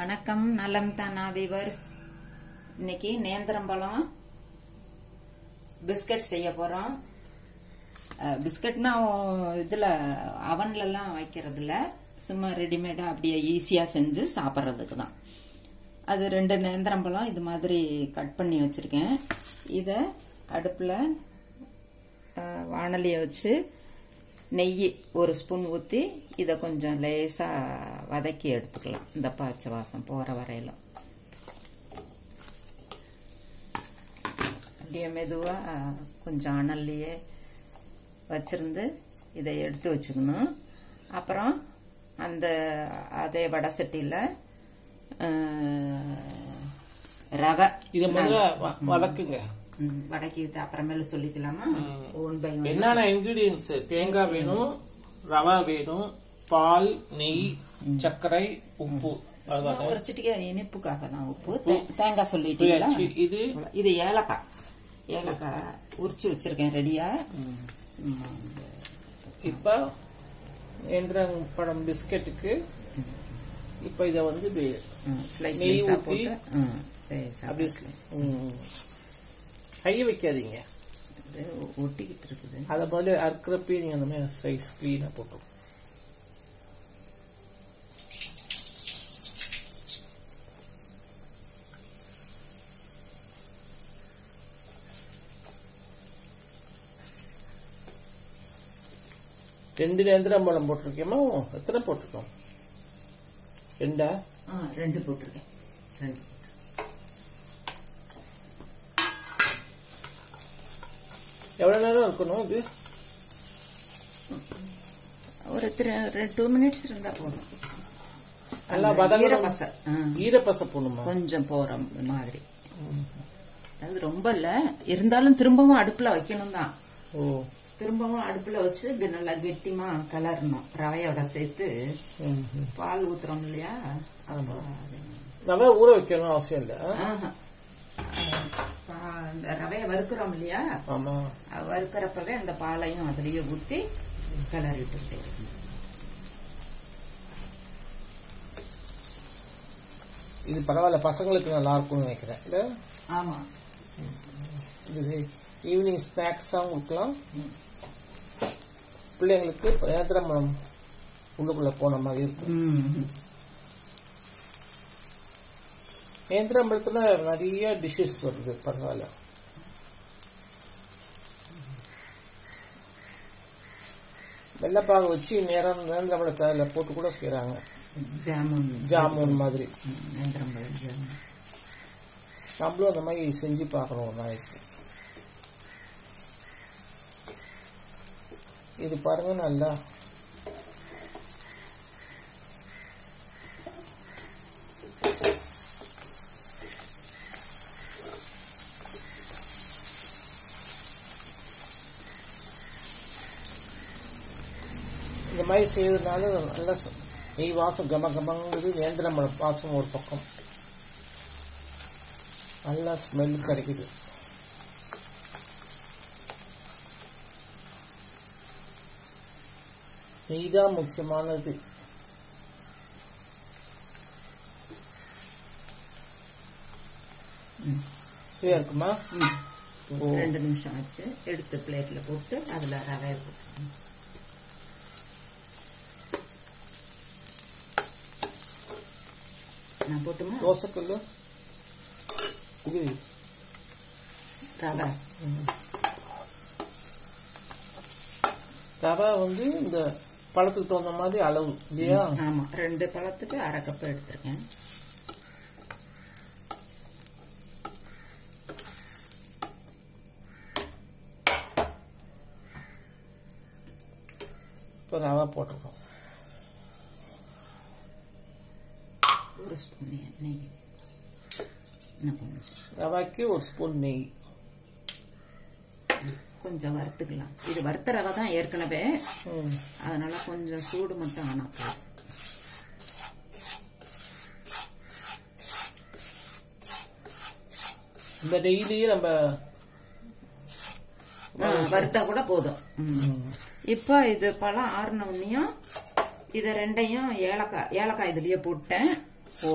வணக்கம், நலம் தானா வீவர்ஸ். இன்னைக்கு நேந்திரம்பழம் பிஸ்கட் செய்ய போறோம். பிஸ்கட்னா இதுல அவன்ல எல்லாம் வைக்கிறது இல்ல, சும்மா ரெடிமேடா அப்படியே ஈஸியா செஞ்சு சாப்பிட்றதுக்கு தான். அது 2 நேந்திரம்பழம் இது மாதிரி கட் பண்ணி வச்சிருக்கேன். இத அடுப்புல வாணலிய வச்சு நெய் 1 ஸ்பூன் ஊற்றி இதை கொஞ்சம் லேசாக வதக்கி எடுத்துக்கலாம். இந்த பச்சை வாசம் போகிற வரையிலும் அப்படியே மெதுவாக கொஞ்சம் அனல்லையே வச்சிருந்து இதை எடுத்து வச்சுக்கணும். அப்புறம் அதே வடை சட்டியில் ரவை இதை முதல்ல வதக்குங்க. வடக்கிட்டு அப்புறமேல சொல்லிக்கலாமா? என்னென்ன இன்கிரீடியன்ஸ்? தேங்காய் வேணும், ரவை வேணும், பால், நெய், சர்க்கரை, உப்பு. ஒரு சிட்டிகை இனிப்புக்காக தான் உப்பு. தேங்காய் சொல்லிட்டீங்களா? இது ஏலக்காய் உரிச்சு வச்சிருக்கேன் ரெடியா. இப்ப நேந்திரம்பழம் பிஸ்கட்டுக்கு இப்ப இத வந்து நெய் ஊற்றி அப்படி கைய வைக்காதீங்க, ஒட்டிக்கிட்டு இருக்குது. அதை போல அறுக்கிறப்பே நீங்க அந்த மாதிரி சைஸ் கிளீனா போட்டோம். ரெண்டு நேந்திரம்பழம் போட்டிருக்கேமா? எத்தனை போட்டிருக்கோம்? 2 போட்டிருக்கேன். 2 எவ்வளவு நேரம் இருக்கணும்? இது ஒரு 2 மினிட்ஸ் இருந்தா போதும். நல்லா ஈரப்பசை போடணுமா? கொஞ்சம் போற மாதிரி. அது ரொம்ப இல்ல, இருந்தாலும் திரும்பவும் அடுப்புல வைக்கணும் தான். திரும்பவும் அடுப்புல வச்சு நல்லா கெட்டிமா கலரணும். ரவையோட சேர்த்து பால் ஊத்துறோம் இல்லையா, ரவை ஊற வைக்கணும் அவசியம் இல்ல. ரவைய வறுக்கிறோம் இல்லையா, வறுக்கிறப்பவே அந்த பாலையும் அதுலயே ஊத்தி கிளறிட்டு. இது பரவாயில்ல, பசங்களுக்கு நல்லா இருக்கும்னு நினைக்கிறேன். இல்ல? ஆமா, இது ஈவினிங் ஸ்நாக்ஸா கொடுக்கலாம். பிள்ளைங்களுக்கு நேந்திரம்பழம் உள்ளுக்குள்ள போன மாதிரி இருக்கும். நேந்திரம்பழத்துல நிறைய டிஷ்ஷஸ் வருது, பரவாயில்ல. வெள்ளைப்பாக வச்சு நேந்திரம்பழத்தை அதில் போட்டு கூட செய்யறாங்க. ஜாமுன் மாதிரி. நேந்திரம்பழம் ஜாமுன் நம்மளும் அந்த மாதிரி செஞ்சு பார்க்கணும் ஒரு நாளைக்கு. இது பாருங்க, நல்லா இந்த மாதிரி செய்யறதுனால நல்லா நெய் வாசம் கமகமங்குது. நேந்திரம்பழம் வாசம் ஒரு பக்கம் நல்லா ஸ்மெல் கிடைக்குது. நெய் தான் முக்கியமானது. சரியா இருக்குமா? 2 நிமிஷம் ஆச்சு. எடுத்து பிளேட்ல போட்டு அதுல ரவையை போட்டு நான் போட்டுமா? தோசைக்கல்லு இது ரவை வந்து இந்த பழத்துக்கு தகுந்த மாதிரி அளவு இல்லையா? ஆமா, 2 பழத்துக்கு 1/2 கப் எடுத்திருக்கேன். இப்போ ரவை போட்டிருக்கோம். 1 ஸ்பூன் நெய். ரவைக்கு 1 ஸ்பூன் நெய். கொஞ்சம் வறுத்துக்கலாம். இது வறுத்த ரவை தான் ஏற்கனவே, அதனால கொஞ்சம் சூடு மட்டும் ஆனா போதும். இந்த நெய்லயே நம்ம வறுத்தா கூட போதும். இப்ப இது பழம் ஆறுன உடனேயும் இத 2யும் ஏலக்காய் இதுலயே போட்டேன். ஓ,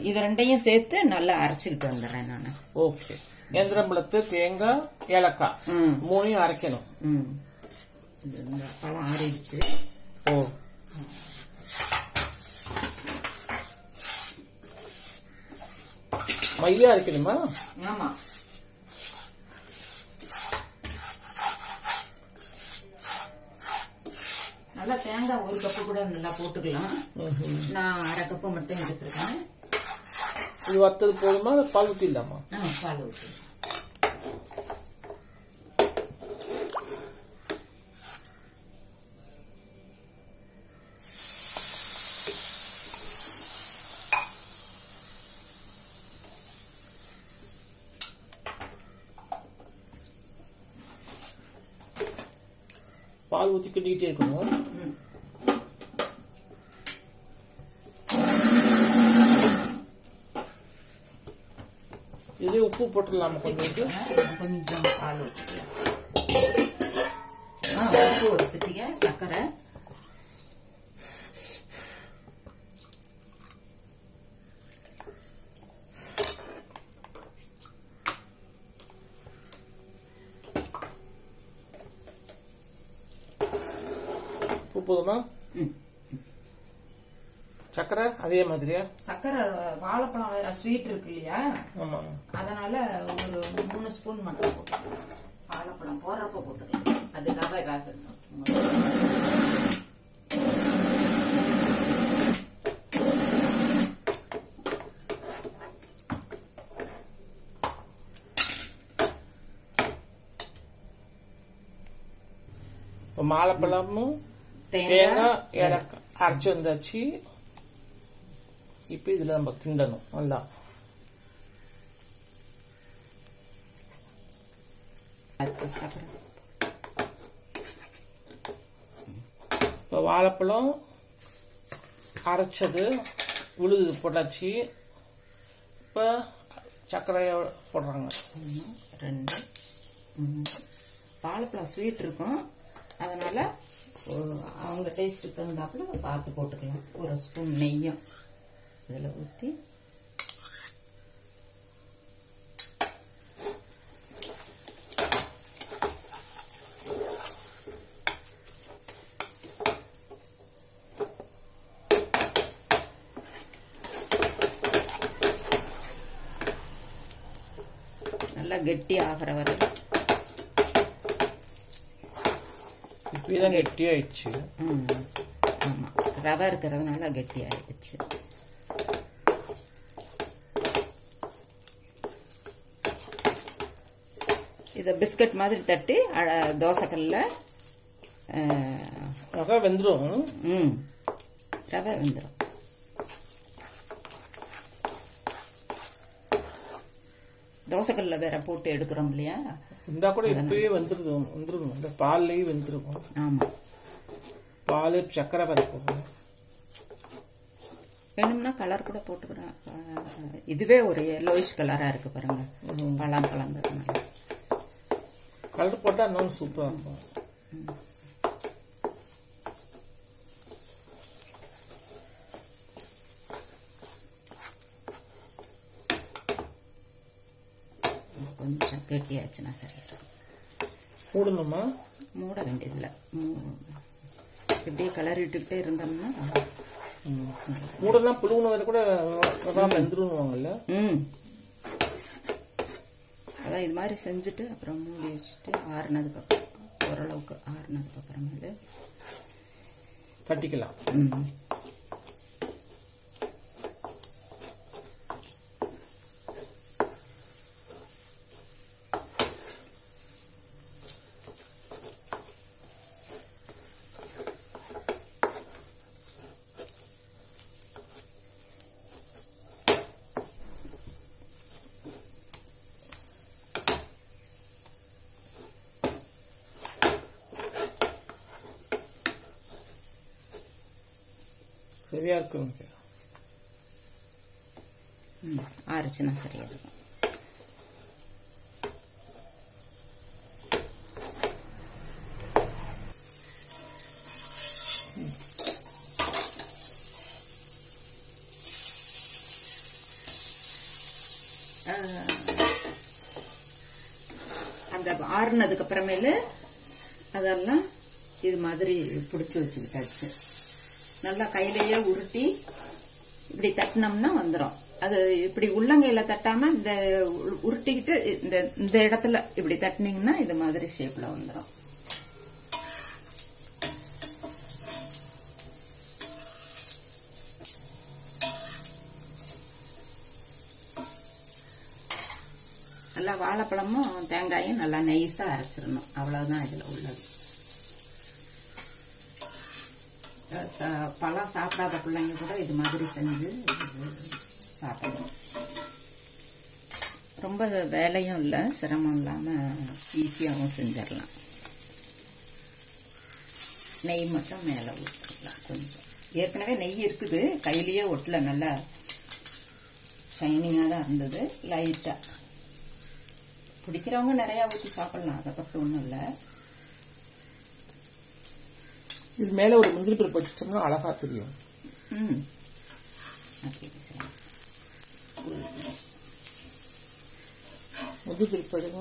இது ரெண்டையும் சேர்த்து நல்லா அரைச்சுக்கிட்டு வந்துடுறேன் நான். ஓகே. நேந்திரம்பழத்து, தேங்காய், ஏலக்காய் மூணையும் அரைக்கணும். இந்த பழம் ஆறிடுச்சு. ஓ, மையா அரைக்கணுமா? ஆமா. நல்லா தேங்காய் 1 கப்பு கூட நல்லா போட்டுக்கலாம். நான் 1/2 கப்பு மட்டும் எடுத்துருக்கேன். இது வத்தது போதுமா? பால் ஊற்றிடலாமா? பால் ஊற்றி. பால் ஊற்றி கிண்டிக்கிட்டே இருக்கணும். இதுலேயே உப்பு போட்டுடலாமா? கொஞ்சம் பால் ஊற்றிக்கலாம். உப்பு ஒரு சிட்டிகை, சர்க்கரை, போதுமா? சக்கரை அதே மாதிரியா? சக்கரை வாழைப்பழம் வேற ஸ்வீட் இருக்கு இல்லையா? ஆமா. அதனால ஒரு 3 ஸ்பூன் மட்டும் போட்டுக்கலாம். வாழைப்பழம் போடுறப்ப போட்டுக்கலாம். அது ரவை வேகணும். வாழைப்பழமும் தேங்காய், ஏலக்காய் அரைச்சு வந்தாச்சு. இப்ப இதுல நம்ம கிண்டணும் நல்லா. இப்ப வாழைப்பழம் அரைச்சது உழுது போட்டாச்சு. இப்ப சர்க்கரைய போடுறாங்க. 2 வாழைப்பழம் ஸ்வீட் இருக்கும், அதனால அவங்க டேஸ்ட்டுக்கு தகுந்தாப்புல பார்த்து போட்டுக்கலாம். 1 ஸ்பூன் நெய்யும் இதில் ஊற்றி நல்லா கெட்டி ஆகிற வரை. இப்பதான் கெட்டி ஆயிடுச்சு. ஆமா, ரவை இருக்கிறதுனால கெட்டி ஆயிடுச்சு. இத பிஸ்கட் மாதிரி தட்டி தோசைக்கல்ல ரவை வெந்துடும். ரவை வெந்துடும். தோசைக்கல்ல வேற போட்டு எடுக்கிறோம் இல்லையா? இந்த கூட இப்பவே வந்துருக்கும். இந்த பால்லயே வெந்துருக்கும். ஆமா, பால் சக்கரை பருப்பு வேணும்னா கலர் கூட போட்டுக்கிறேன். இதுவே ஒரு எல்லோயிஷ் கலரா இருக்கு பாருங்க, பழம் கலந்ததுனால. கலர் போட்டா இன்னும் சூப்பரா இருக்கும். கொஞ்சம் கெட்டியாச்சுன்னா சரியா இருக்கும். மூடணுமா? மூட வேண்டியதில்லை. இப்படியே கிளறிட்டுக்கிட்டே இருந்தோம்னா மூடலாம். புழுங்குனதுல கூட வெந்துருவாங்கல்ல. அதான் இது மாதிரி செஞ்சுட்டு அப்புறம் மூடி வச்சுட்டு ஆறுனதுக்கு அப்புறம், ஓரளவுக்கு ஆறுனதுக்கு அப்புறமேலு தட்டிக்கலாம். சரியா இருக்கும். ஆறுச்சுன்னா சரியா இருக்கும். அந்த ஆறுனதுக்கு அப்புறமேலு அதெல்லாம் இது மாதிரி பிடிச்சி வச்சுக்கிட்டாச்சு. நல்லா கையிலேயே உருட்டி இப்படி தட்டினோம்னா வந்துடும். அது இப்படி உள்ளங்கையில தட்டாம இந்த உருட்டிக்கிட்டு இந்த இடத்துல இப்படி தட்டினீங்கன்னா இது மாதிரி ஷேப்ல வந்துடும். நல்லா வாழைப்பழமும் தேங்காயும் நல்லா நைஸா அரைச்சிடணும். அவ்வளவுதான் இதுல உள்ளது. பழம் சாப்பிடாத பிள்ளைங்க கூட இது மாதிரி செஞ்சு சாப்பிடணும். ரொம்ப வேலையும் இல்லை, சிரமம் இல்லாம ஈஸியாகவும் செஞ்சிடலாம். நெய் மட்டும் மேல ஊற்றிடலாம் கொஞ்சம். ஏற்கனவே நெய் இருக்குது, கையிலேயே ஒட்டல, நல்லா ஷைனிங்கா தான் இருந்தது. லைட்டா பிடிக்கிறவங்க நிறைய ஊற்றி சாப்பிடலாம், அதை பற்றி ஒன்றும் இல்லை. இது மேல ஒரு முந்திரி பருப்பு வச்சுட்டோம்னா அழகா தெரியும். முந்திரி பருப்பு எடுங்க.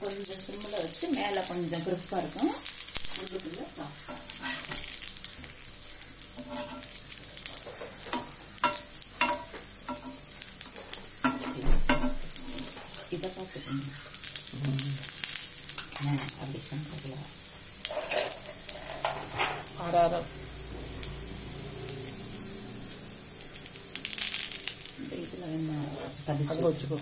கொஞ்சம் சிம்மில் வச்சு மேல கொஞ்சம் கிறிஸ்பா இருக்கும். இதை பார்த்துக்கோங்க. அப்படி சமைக்கல ஆறாரம் இந்த இதில் வேணா பதிச்சு வச்சுக்கோ.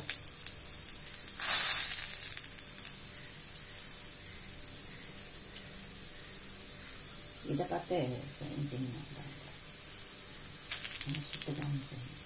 இதை பார்த்து செஞ்சீங்கன்னா சுட்டுதான் செய்யணும்.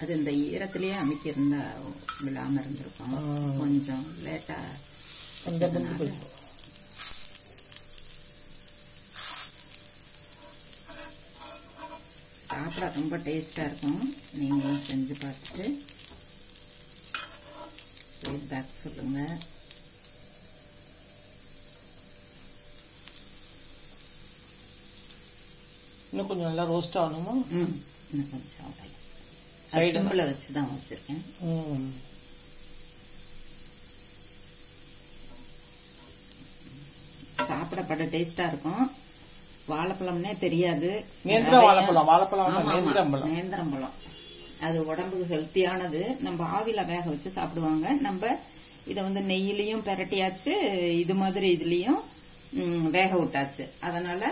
அது இந்த ஈரத்திலேயே அமைக்க இருந்தா விழாம இருந்திருக்கும். கொஞ்சம் லேட்டா சாப்பிட ரொம்ப டேஸ்டா இருக்கும். நீங்களும் செஞ்சு பார்த்துட்டு ஃபீட்பேக் சொல்லுங்க. இன்னும் கொஞ்சம் நல்லா ரோஸ்ட் ஆகணுமா? இன்னும் கொஞ்சம் சிம்பிள வச்சுதான் வச்சிருக்கேன். சாப்பிடப்பட டேஸ்டா இருக்கும். வாழைப்பழம்னே தெரியாது. நேந்திரம்பழம் அது உடம்புக்கு ஹெல்த்தியானது. நம்ம ஆவில வேக வச்சு சாப்பிடுவாங்க. நம்ம இத வந்து நெய்யிலையும் பெரட்டியாச்சு, இது மாதிரி இதுலயும் வேக விட்டாச்சு. அதனால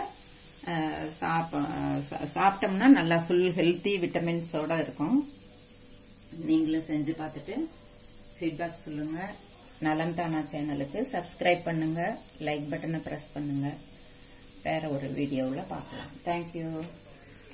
சாப்பிட்டோம்னா நல்லா ஃபுல் ஹெல்த்தி விட்டமின்ஸோட இருக்கும். நீங்களும் செஞ்சு பார்த்துட்டு ஃபீட்பேக் சொல்லுங்க. நலம் தானா சேனலுக்கு சப்ஸ்கிரைப் பண்ணுங்க, லைக் பட்டனை பிரஸ் பண்ணுங்க. வேற ஒரு வீடியோவில் பார்க்கலாம். தேங்க்யூ.